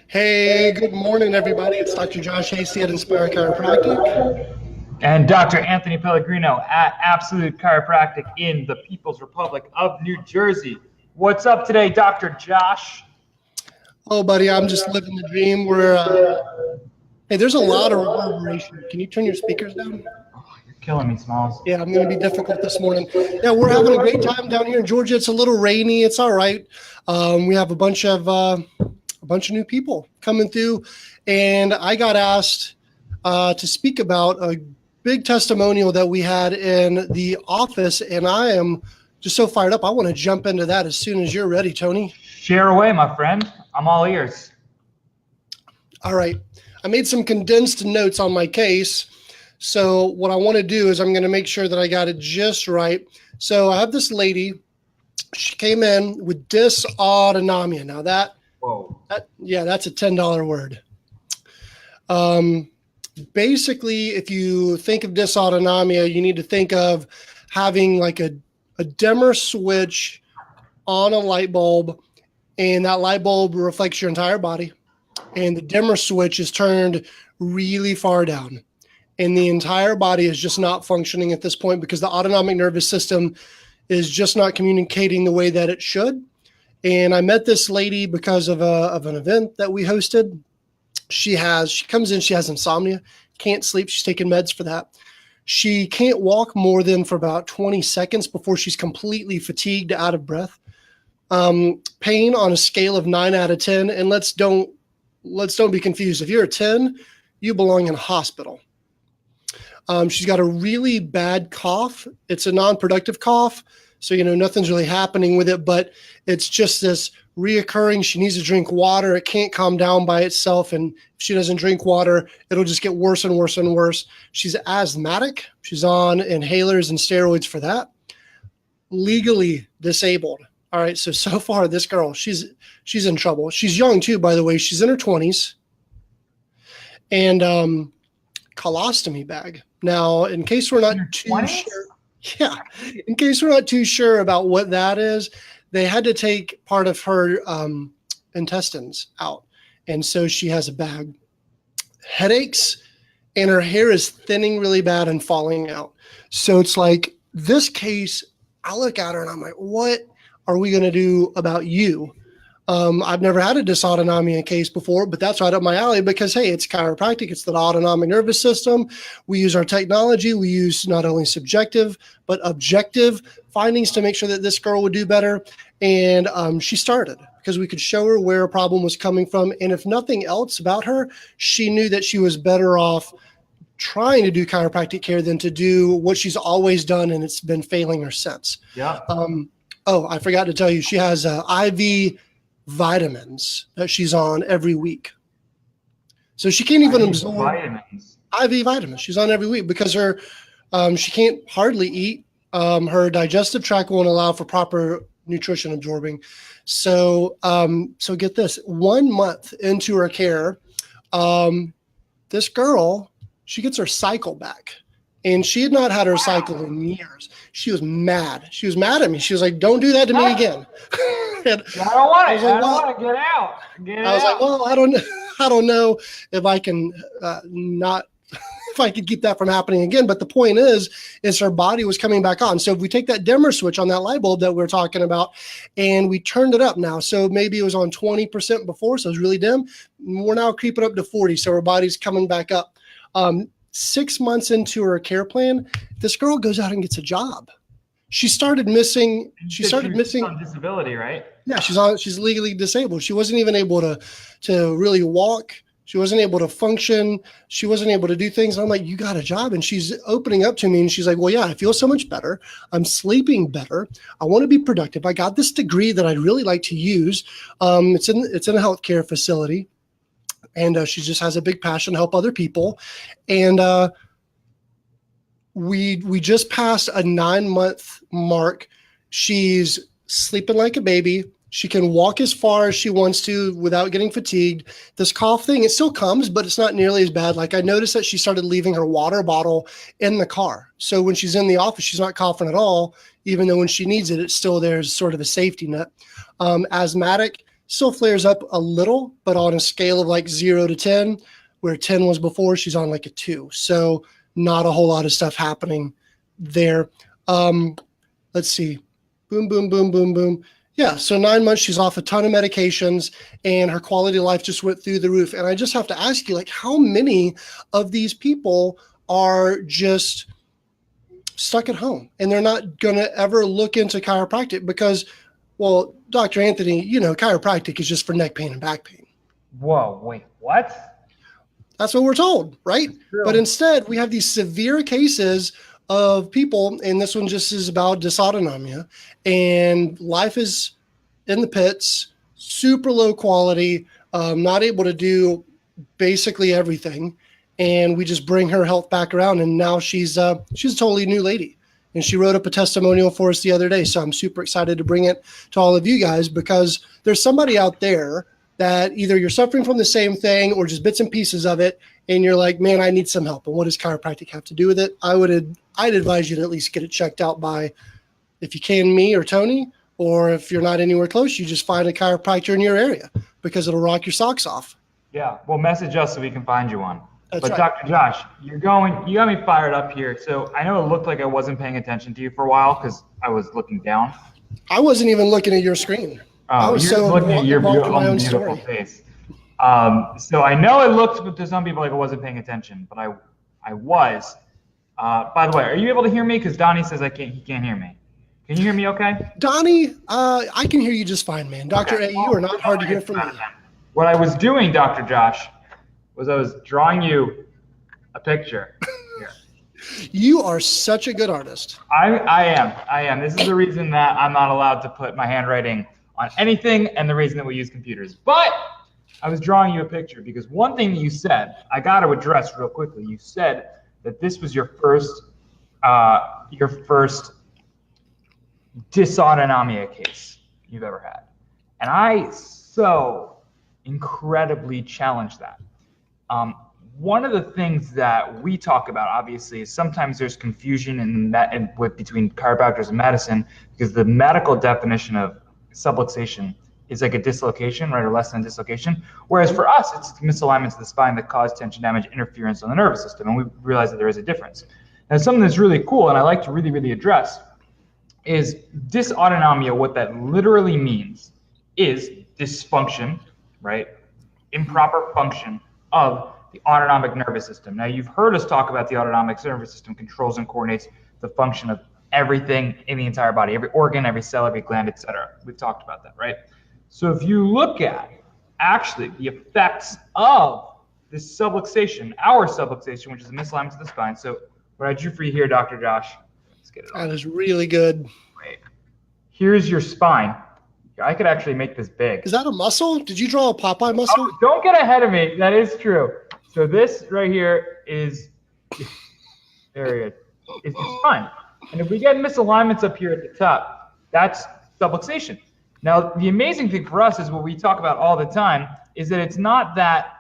Hey, good morning, everybody. It's Dr. Josh Hasty at Inspire Chiropractic. And Dr. Anthony Pellegrino at Absolute Chiropractic in the People's Republic of New Jersey. What's up today, Dr. Josh? Oh, buddy, I'm just living the dream. Hey, there's a lot of reverberation. Can you turn your speakers down? Oh, you're killing me, Smalls. Yeah, I'm going to be difficult this morning. Yeah, we're having a great time down here in Georgia. It's a little rainy. It's all right. We have a bunch of new people coming through, and I got asked to speak about a big testimonial that we had in the office, and I am just so fired up. I want to jump into that as soon as you're ready, Tony. Share away, my friend. I'm all ears. All right. I made some condensed notes on my case. So what I want to do is I'm going to make sure that I got it just right. So I have this lady. She came in with dysautonomia. Now that's a $10 word. Basically, if you think of dysautonomia, you need to think of having like a dimmer switch on a light bulb, and that light bulb reflects your entire body, and the dimmer switch is turned really far down, and the entire body is just not functioning at this point because the autonomic nervous system is just not communicating the way that it should. And I met this lady because of an event that we hosted. She comes in, she has insomnia, can't sleep. She's taking meds for that. She can't walk more than for about 20 seconds before she's completely fatigued, out of breath. Pain on a scale of 9 out of 10. And let's don't be confused. If you're a 10, you belong in a hospital. She's got a really bad cough. It's a non-productive cough. So, nothing's really happening with it, but it's just this reoccurring. She needs to drink water. It can't calm down by itself. And if she doesn't drink water, it'll just get worse and worse and worse. She's asthmatic. She's on inhalers and steroids for that. Legally disabled. All right. So far, this girl, she's in trouble. She's young too, by the way. She's in her 20s. And colostomy bag. Now, in case we're not too sure. Yeah. In case we're not too sure about what that is, they had to take part of her intestines out. And so she has a bag. Headaches, and her hair is thinning really bad and falling out. So it's like this case, I look at her and I'm like, what are we going to do about you? I've never had a dysautonomia case before, but that's right up my alley because, hey, it's chiropractic. It's the autonomic nervous system. We use our technology. We use not only subjective, but objective findings to make sure that this girl would do better. And she started because we could show her where a problem was coming from. And if nothing else about her, she knew that she was better off trying to do chiropractic care than to do what she's always done. And it's been failing her since. Yeah. I forgot to tell you, she has IV vitamins that she's on every week. So she can't even absorb IV vitamins. She's on every week because she can't hardly eat. Her digestive tract won't allow for proper nutrition absorbing. So get this, 1 month into her care, this girl, she gets her cycle back. And she had not had her cycle in years. She was mad. She was mad at me. She was like, don't do that to me again. I don't want it. I don't want to get out. I was like, well, I don't know if I can if I could keep that from happening again. But the point is her body was coming back on. So if we take that dimmer switch on that light bulb that we're talking about and we turned it up now, so maybe it was on 20% before, so it was really dim. We're now creeping up to 40. So her body's coming back up. 6 months into her care plan, this girl goes out and gets a job. She started missing. She's on disability, right? Yeah, she's legally disabled. She wasn't even able to really walk. She wasn't able to function. She wasn't able to do things. And I'm like, you got a job? And she's opening up to me and she's like, well, yeah, I feel so much better. I'm sleeping better. I want to be productive. I got this degree that I'd really like to use. It's in a healthcare facility. And she just has a big passion to help other people. And we just passed a 9-month mark. She's sleeping like a baby. She can walk as far as she wants to without getting fatigued. This cough thing, it still comes, but it's not nearly as bad. Like I noticed that she started leaving her water bottle in the car. So when she's in the office, she's not coughing at all, even though when she needs it, it's still there as sort of a safety net. Asthmatic, Still flares up a little, but on a scale of like 0 to 10, where 10 was before, she's on like a 2. So not a whole lot of stuff happening there. Let's see. Boom, boom, boom, boom, boom. Yeah, so 9 months, she's off a ton of medications, and her quality of life just went through the roof. And I just have to ask you, like, how many of these people are just stuck at home and they're not going to ever look into chiropractic? Because, well, Dr. Anthony, chiropractic is just for neck pain and back pain. Whoa, wait, what? That's what we're told, right? But instead, we have these severe cases of people, and this one just is about dysautonomia, and life is in the pits, super low quality, not able to do basically everything, and we just bring her health back around, and now she's a totally new lady, and she wrote up a testimonial for us the other day, so I'm super excited to bring it to all of you guys, because there's somebody out there that either you're suffering from the same thing or just bits and pieces of it, and you're like, man, I need some help. And what does chiropractic have to do with it? I'd advise you to at least get it checked out by, if you can, me or Tony, or if you're not anywhere close, you just find a chiropractor in your area, because it'll rock your socks off. Yeah, well, message us so we can find you one. That's but right. Dr. Josh, you got me fired up here. So I know it looked like I wasn't paying attention to you for a while because I was looking down. I wasn't even looking at your screen. I was you're so looking at your own beautiful story. face. So I know it looked to some people like I wasn't paying attention, but I was. By the way, are you able to hear me? Because Donnie says he can't hear me. Can you hear me okay? Donnie, I can hear you just fine, man. Dr. A, you are not hard to hear from me. What I was doing, Dr. Josh, was I was drawing you a picture here. You are such a good artist. I am. This is the reason that I'm not allowed to put my handwriting on anything, and the reason that we use computers. But I was drawing you a picture because one thing that you said, I got to address real quickly. You said that this was your first dysautonomia case you've ever had. And I so incredibly challenge that. One of the things that we talk about, obviously, is sometimes there's confusion between chiropractors and medicine, because the medical definition of subluxation is like a dislocation, right, or less than a dislocation. Whereas for us, it's misalignments of the spine that cause tension damage, interference on the nervous system, and we realize that there is a difference. Now, something that's really cool, and I like to really, really address, is dysautonomia. What that literally means is dysfunction, right, improper function of the autonomic nervous system. Now, you've heard us talk about the autonomic nervous system controls and coordinates the function of everything in the entire body, every organ, every cell, every gland, etc. We've talked about that, right? So if you look at actually the effects of this subluxation, our subluxation, which is a misalignment of the spine. So what I drew for you here, Dr. Josh, let's get it on. That is really good. Wait. Here's your spine. I could actually make this big. Is that a muscle? Did you draw a Popeye muscle? Oh, don't get ahead of me. That is true. So this right here is, there it is. It's fine. And if we get misalignments up here at the top, that's subluxation. Now, the amazing thing for us is what we talk about all the time is that it's not that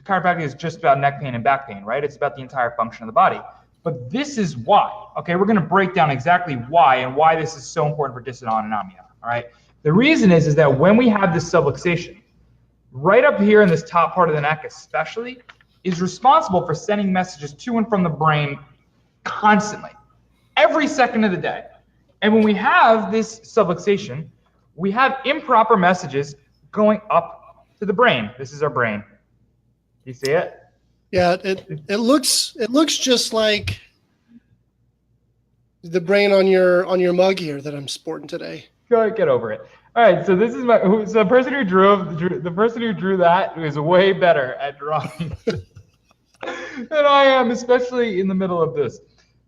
chiropractic is just about neck pain and back pain, right? It's about the entire function of the body. But this is why, okay? We're going to break down exactly why and why this is so important for dysautonomia, all right? The reason is that when we have this subluxation, right up here in this top part of the neck especially, is responsible for sending messages to and from the brain constantly, every second of the day. And when we have this subluxation, we have improper messages going up to the brain. This is our brain. You see it? Yeah, it looks just like the brain on your mug here that I'm sporting today. Go ahead, get over it. All right, so this is the person who drew that is way better at drawing than I am, especially in the middle of this.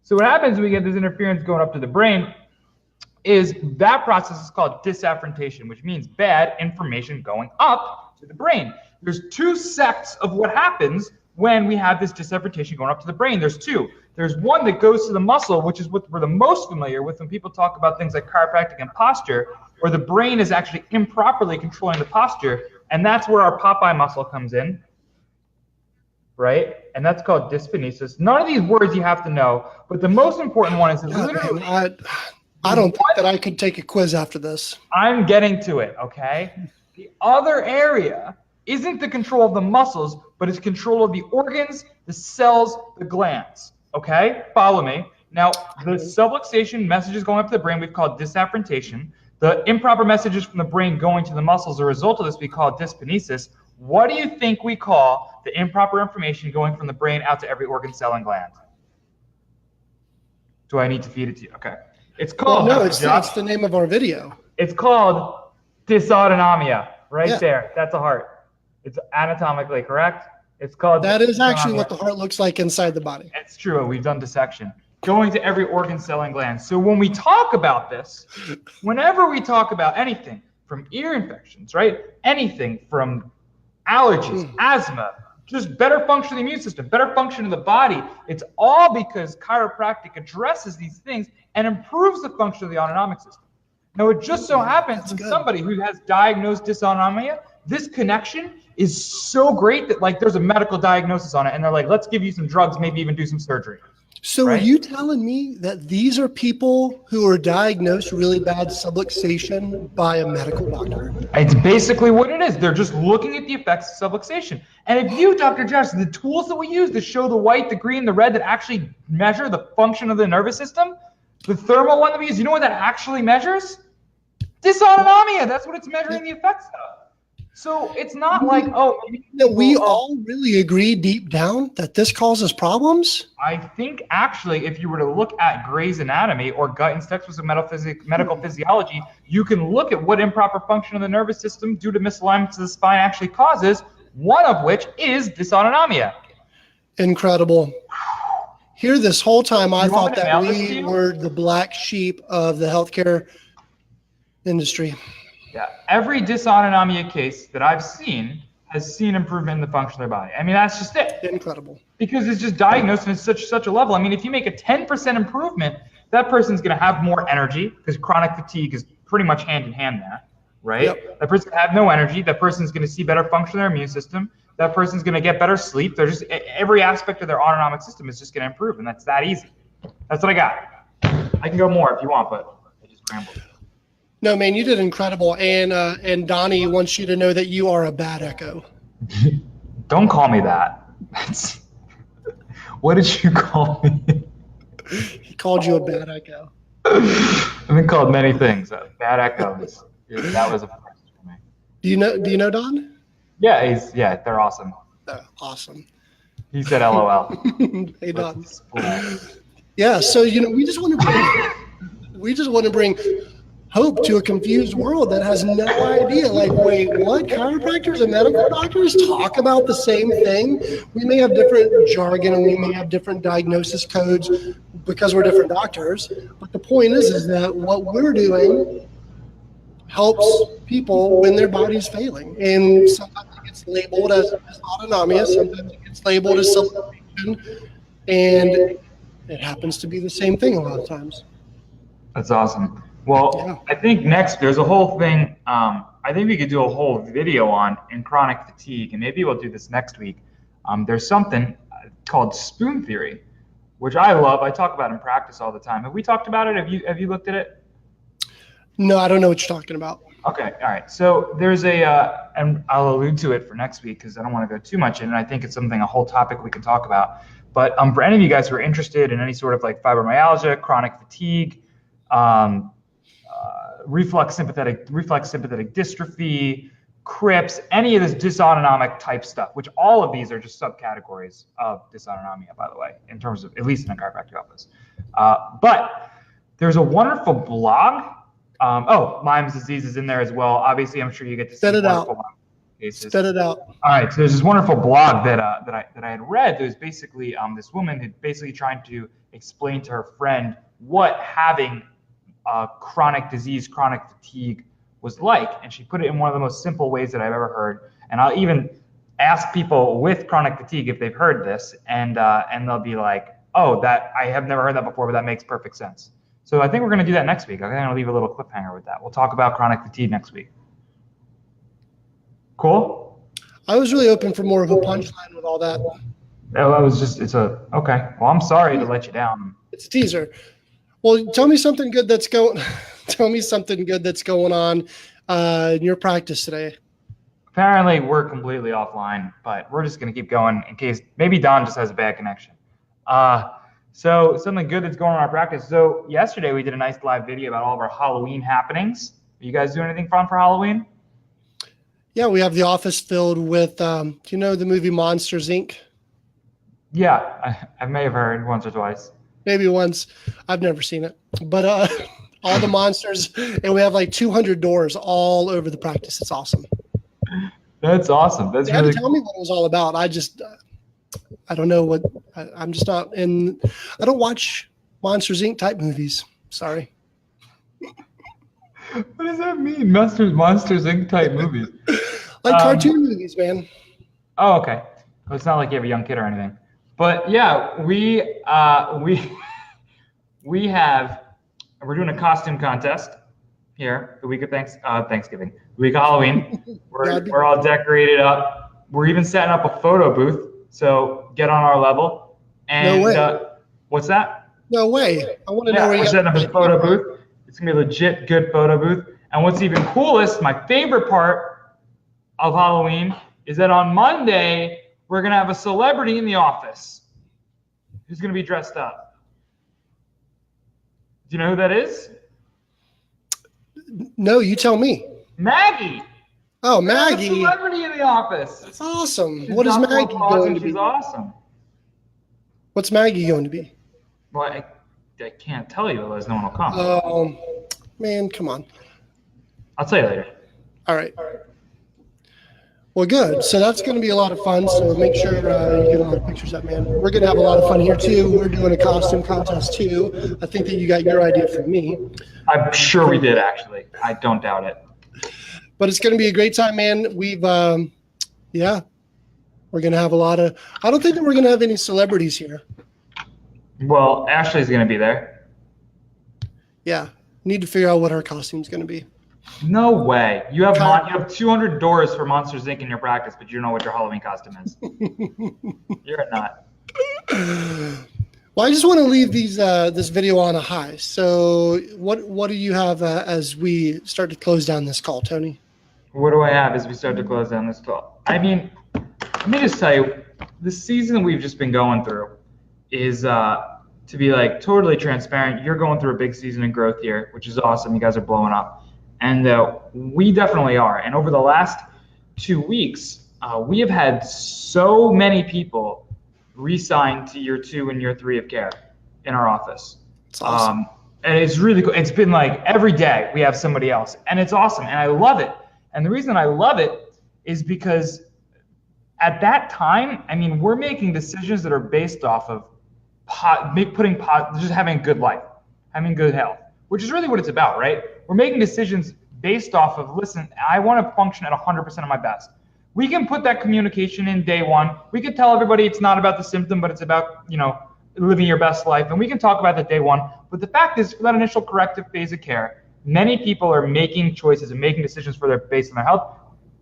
So what happens when we get this interference going up to the brain is that process is called disafferentation, which means bad information going up to the brain. There's two sects of what happens when we have this disafferentation going up to the brain. There's two. There's one that goes to the muscle, which is what we're the most familiar with when people talk about things like chiropractic and posture, where the brain is actually improperly controlling the posture, and that's where our Popeye muscle comes in, right? And that's called dyskinesis. None of these words you have to know, but the most important one is literally... I don't think that I could take a quiz after this. I'm getting to it, okay? The other area isn't the control of the muscles, but it's control of the organs, the cells, the glands, okay? Follow me. Now, the subluxation messages going up to the brain we've called disafferentation. The improper messages from the brain going to the muscles, as a result of this, we call dyskinesis. What do you think we call the improper information going from the brain out to every organ, cell, and gland? Do I need to feed it to you? Okay. It's called... Well, no, it's the name of our video. It's called dysautonomia. Right there. That's a heart. It's anatomically correct. It's called... That is actually what the heart looks like inside the body. It's true. We've done dissection. Going to every organ, cell, and gland. So when we talk about this, whenever we talk about anything from ear infections, right? Anything from allergies, asthma, just better function of the immune system, better function of the body, it's all because chiropractic addresses these things and improves the function of the autonomic system. Now, it just so happens in somebody who has diagnosed dysautonomia, this connection is so great that like there's a medical diagnosis on it, and they're like, let's give you some drugs, maybe even do some surgery. So are you telling me that these are people who are diagnosed really bad subluxation by a medical doctor? It's basically what it is. They're just looking at the effects of subluxation. And if you, Dr. Josh, the tools that we use to show the white, the green, the red that actually measure the function of the nervous system, the thermal one that we use, you know what that actually measures? Dysautonomia. That's what it's measuring the effects of. So it's not like, oh, we all really agree deep down that this causes problems. I think actually, if you were to look at Gray's Anatomy or Gut and Textbooks of Medical Physiology, you can look at what improper function of the nervous system due to misalignments of the spine actually causes, one of which is dysautonomia. Incredible. Here, this whole time, I thought that we were the black sheep of the healthcare industry. Yeah, every dysautonomia case that I've seen has seen improvement in the function of their body. I mean, that's just it. Incredible. Because it's just diagnosed at such a level. I mean, if you make a 10% improvement, that person's going to have more energy, because chronic fatigue is pretty much hand in hand there, right? Yep. That person have no energy. That person's going to see better function of their immune system. That person's going to get better sleep. They're just, every aspect of their autonomic system is just going to improve, and that's that easy. That's what I got. I can go more if you want, but I just rambled. No, man, you did incredible. And Donnie wants you to know that you are a bad echo. Don't call me that. What did you call me? He called you a bad echo. I've been called many things. Bad echo. That was a first for me. Do you know Don? Yeah, they're awesome. Awesome. He said LOL. Hey, Don. Yeah, so we just want to bring hope to a confused world that has no idea. Like, wait, what? Chiropractors and medical doctors talk about the same thing? We may have different jargon and we may have different diagnosis codes because we're different doctors. But the point is that what we're doing helps people when their body's failing. And sometimes it gets labeled as dysautonomia, sometimes it gets labeled as subluxation, and it happens to be the same thing a lot of times. That's awesome. Well, I think next there's a whole thing. I think we could do a whole video on chronic fatigue, and maybe we'll do this next week. There's something called spoon theory, which I love. I talk about in practice all the time. Have we talked about it? Have you looked at it? No, I don't know what you're talking about. Okay, all right. So there's and I'll allude to it for next week because I don't want to go too much in, and I think it's a whole topic we can talk about. But for any of you guys who are interested in any sort of like fibromyalgia, chronic fatigue, reflex sympathetic dystrophy, CRIPS, any of this dysautonomic type stuff, which all of these are just subcategories of dysautonomia, by the way, in terms of, at least in a chiropractic office. But there's a wonderful blog. Lyme's disease is in there as well. Obviously, I'm sure you get to see wonderful cases. Spit it out. All right, so there's this wonderful blog that I had read. That was basically this woman who basically trying to explain to her friend what having chronic disease, chronic fatigue was like, and she put it in one of the most simple ways that I've ever heard. And I'll even ask people with chronic fatigue if they've heard this, and they'll be like, "Oh, that I have never heard that before, but that makes perfect sense." So I think we're going to do that next week. I'm going to leave a little cliffhanger with that. We'll talk about chronic fatigue next week. Cool. I was really hoping for more of a punchline with all that. Okay. Well, I'm sorry to let you down. It's a teaser. Well, tell me something good that's going. Tell me something good that's going on in your practice today. Apparently, we're completely offline, but we're just going to keep going in case maybe Don just has a bad connection. So something good that's going on in our practice. So yesterday we did a nice live video about all of our Halloween happenings. Are you guys doing anything fun for Halloween? Yeah, we have the office filled with, do you know the movie Monsters, Inc.? Yeah, I may have heard once or twice. Maybe once. I've never seen it. But all the monsters, and we have like 200 doors all over the practice. It's awesome. That's awesome. That's You had really to tell me what it was all about. I don't know what, I'm just not in, I don't watch Monsters, Inc. type movies. Sorry. What does that mean? Monsters Inc. type movies. Like cartoon movies, man. Oh, okay. Well, it's not like you have a young kid or anything. But yeah, we're doing a costume contest here the week of Thanksgiving, the week of Halloween. We're all decorated up. We're even setting up a photo booth. So get on our level. And No way. What's that? No way. I want to know where we're you setting up a photo booth. It's gonna be a legit good photo booth. And what's even coolest, my favorite part of Halloween, is that on Monday we're gonna have a celebrity in the office who's gonna be dressed up. Do you know who that is? No, you tell me. Maggie. Oh, Maggie. A celebrity in the office. That's awesome. She's what is Maggie going to be? She's awesome. What's Maggie going to be? Well, I can't tell you, otherwise no one will come. Oh, man, come on. I'll tell you later. All right. Well, good. So that's going to be a lot of fun. So make sure you get a lot of pictures up, man. We're going to have a lot of fun here, too. We're doing a costume contest, too. I think that you got your idea from me. I'm sure we did, actually. I don't doubt it. But it's going to be a great time, man. We're going to have a lot of, I don't think that we're going to have any celebrities here. Well, Ashley's going to be there. Yeah. Need to figure out what her costume's going to be. No way. You have 200 doors for Monsters, Inc. in your practice, but you don't know what your Halloween costume is. You're a nut. Well, I just want to leave this video on a high. So what do you have as we start to close down this call, Tony? What do I have as we start to close down this call? I mean, let me just tell you, the season we've just been going through is, to be like totally transparent, you're going through a big season of growth here, which is awesome. You guys are blowing up. And we definitely are. And over the last 2 weeks, we have had so many people re-signed to year 2 and year 3 of care in our office. It's awesome. And it's really cool. It's been like every day we have somebody else. And it's awesome. And I love it. And the reason I love it is because at that time, I mean, we're making decisions that are based off of just having a good life, having good health, which is really what it's about, right? We're making decisions based off of, listen, I want to function at 100% of my best. We can put that communication in day one. We can tell everybody it's not about the symptom, but it's about, living your best life. And we can talk about that day one. But the fact is, for that initial corrective phase of care, many people are making choices and making decisions based on their health,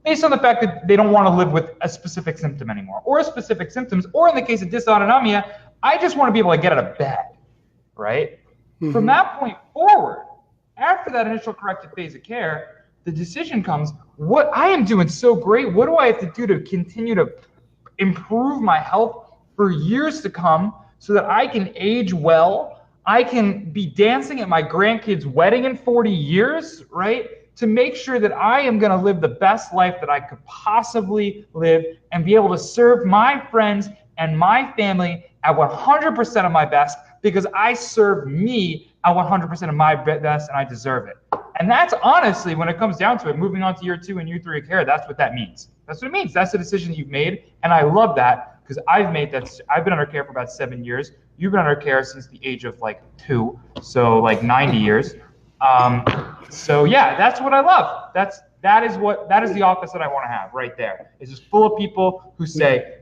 based on the fact that they don't want to live with a specific symptom anymore, or specific symptoms, or in the case of dysautonomia, I just want to be able to get out of bed, right? Mm-hmm. From that point forward, after that initial corrective phase of care, the decision comes, what I am doing so great, what do I have to do to continue to improve my health for years to come so that I can age well, I can be dancing at my grandkid's wedding in 40 years, right? To make sure that I am going to live the best life that I could possibly live and be able to serve my friends and my family at 100% of my best, because I serve me at 100% of my best and I deserve it. And that's honestly, when it comes down to it, moving on to year 2 and year 3 of care, that's what that means. That's what it means. That's the decision that you've made. And I love that, because I've been under care for about 7 years. You've been under care since the age of 2, so 90 years. So yeah, that's what I love. That is the office that I want to have right there. It's just full of people who say,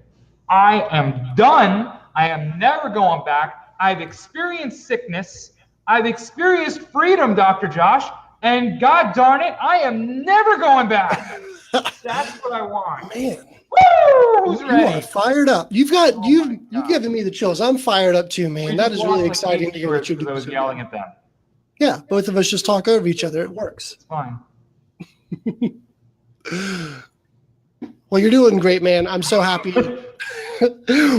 I am done. I am never going back. I've experienced sickness. I've experienced freedom, Dr. Josh, And God darn it, I am never going back. That's what I want. Man, Woo! Who's you ready? are fired up. You've given me the chills. I'm fired up too, man. We That just is really lost exciting like to hear that you're because I doing was so yelling good. at them. Yeah, both of us just talk over each other. It works. It's fine. Well, you're doing great, man. I'm so happy.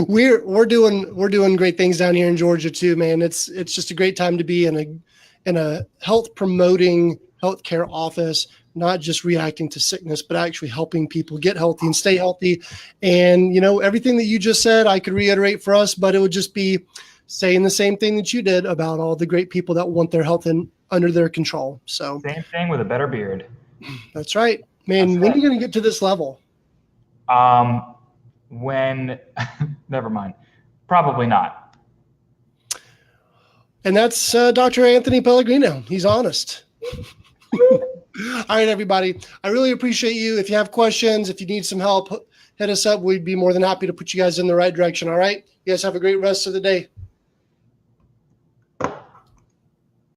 We're doing great things down here in Georgia too, man. It's just a great time to be in a health promoting healthcare office, not just reacting to sickness, but actually helping people get healthy and stay healthy. And you know, everything that you just said, I could reiterate for us, but it would just be saying the same thing that you did about all the great people that want their health under their control. So Same thing with a better beard. that's right, man. When are you going to get to this level? When never mind, probably not. And that's Dr. Anthony Pellegrino. He's honest. All right, everybody. I really appreciate you. If you have questions, if you need some help, hit us up. We'd be more than happy to put you guys in the right direction. All right. You guys have a great rest of the day.